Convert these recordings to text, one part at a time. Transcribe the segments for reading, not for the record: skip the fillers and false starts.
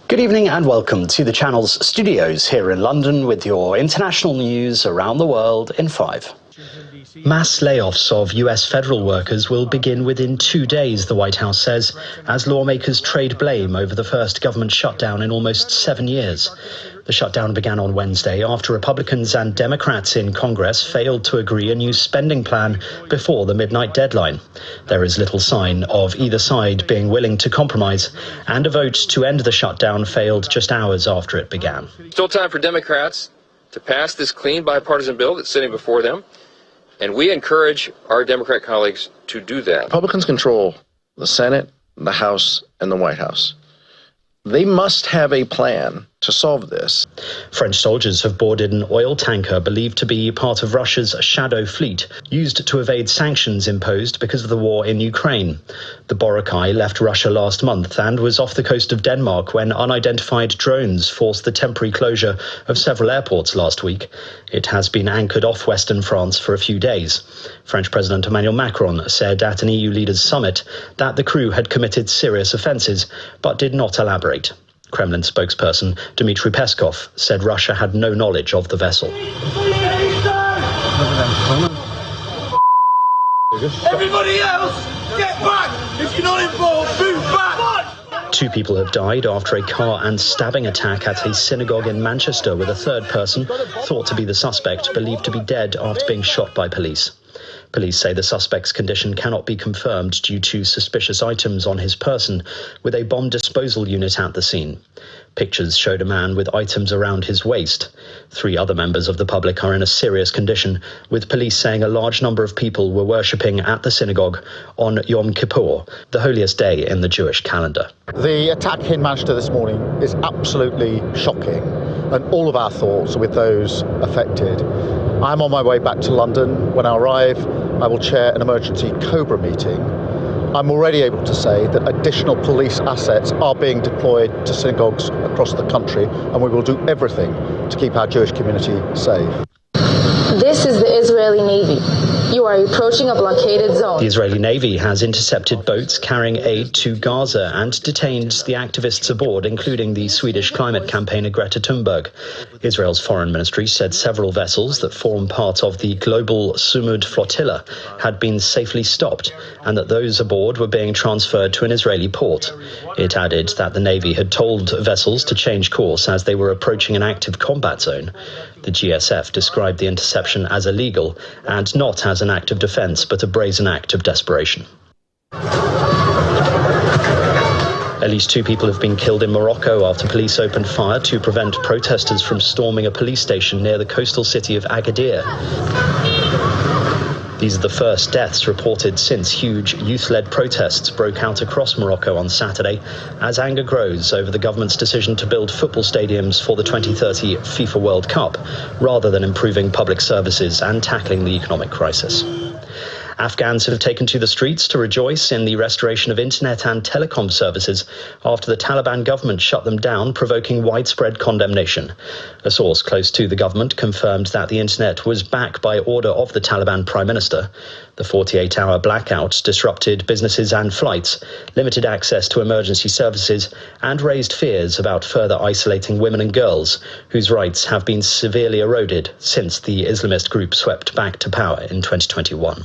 Good evening and welcome to the channel's studios here in London with your international news around the world in 5. Mass layoffs of US federal workers will begin within 2 days, the White House says, as lawmakers trade blame over the first government shutdown in almost 7 years. The shutdown began on Wednesday after Republicans and Democrats in Congress failed to agree a new spending plan before the midnight deadline. There is little sign of either side being willing to compromise, and a vote to end the shutdown failed just hours after it began. Still time for Democrats to pass this clean bipartisan bill that's sitting before them, and we encourage our Democrat colleagues to do that. Republicans control the Senate, the House, and the White House. They must have a plan to solve this. French soldiers have boarded an oil tanker believed to be part of Russia's shadow fleet, used to evade sanctions imposed because of the war in Ukraine. The Boracay left Russia last month and was off the coast of Denmark when unidentified drones forced the temporary closure of several airports last week. It has been anchored off western France for a few days. French President Emmanuel Macron said at an EU leaders' summit that the crew had committed serious offences, but did not elaborate. Kremlin spokesperson Dmitry Peskov said Russia had no knowledge of the vessel. Everybody else, get back! If you're not involved, move back! 2 people have died after a car and stabbing attack at a synagogue in Manchester, with a third person, thought to be the suspect, believed to be dead after being shot by police. Police say the suspect's condition cannot be confirmed due to suspicious items on his person, with a bomb disposal unit at the scene. Pictures showed a man with items around his waist. 3 other members of the public are in a serious condition, with police saying a large number of people were worshipping at the synagogue on Yom Kippur, the holiest day in the Jewish calendar. The attack in Manchester this morning is absolutely shocking, and all of our thoughts are with those affected. I'm on my way back to London. When I arrive, I will chair an emergency COBRA meeting. I'm already able to say that additional police assets are being deployed to synagogues across the country, and we will do everything to keep our Jewish community safe. This is the Israeli Navy. You are approaching a blockaded zone. The Israeli Navy has intercepted boats carrying aid to Gaza and detained the activists aboard, including the Swedish climate campaigner Greta Thunberg. Israel's foreign ministry said several vessels that form part of the global Sumud flotilla had been safely stopped, and that those aboard were being transferred to an Israeli port. It added that the Navy had told vessels to change course as they were approaching an active combat zone. The GSF described the interception as illegal and not as an act of defence, but a brazen act of desperation. At least 2 people have been killed in Morocco after police opened fire to prevent protesters from storming a police station near the coastal city of Agadir. These are the first deaths reported since huge youth-led protests broke out across Morocco on Saturday, as anger grows over the government's decision to build football stadiums for the 2030 FIFA World Cup, rather than improving public services and tackling the economic crisis. Afghans have taken to the streets to rejoice in the restoration of internet and telecom services after the Taliban government shut them down, provoking widespread condemnation. A source close to the government confirmed that the internet was back by order of the Taliban Prime Minister. The 48-hour blackout disrupted businesses and flights, limited access to emergency services, and raised fears about further isolating women and girls, whose rights have been severely eroded since the Islamist group swept back to power in 2021.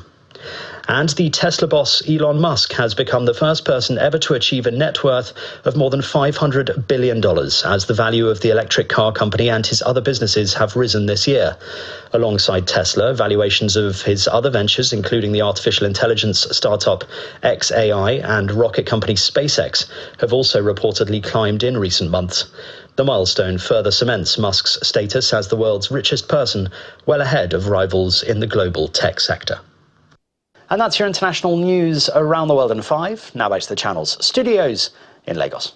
And the Tesla boss Elon Musk has become the first person ever to achieve a net worth of more than $500 billion, as the value of the electric car company and his other businesses have risen this year. Alongside Tesla, valuations of his other ventures, including the artificial intelligence startup xAI and rocket company SpaceX, have also reportedly climbed in recent months. The milestone further cements Musk's status as the world's richest person, well ahead of rivals in the global tech sector. And that's your international news around the world in 5. Now back to the channel's studios in Lagos.